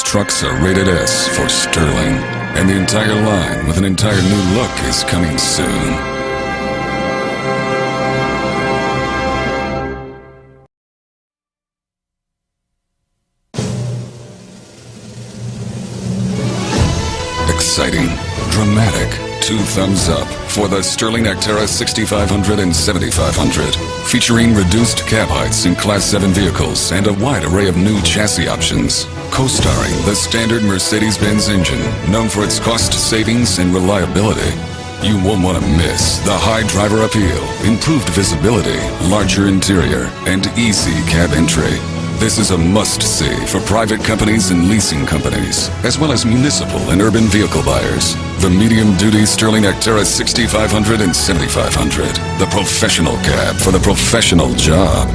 trucks are rated S for sterling, and the entire line with an entire new look is coming soon. Exciting, dramatic, 2 thumbs up for the Sterling Actera 6500 and 7500, featuring reduced cab heights in Class 7 vehicles and a wide array of new chassis options. Co-starring the standard Mercedes-Benz engine, known for its cost savings and reliability. You won't want to miss the high driver appeal, improved visibility, larger interior, and easy cab entry. This is a must-see for private companies and leasing companies, as well as municipal and urban vehicle buyers. The medium-duty Sterling Actera 6500 and 7500. The professional cab for the professional job.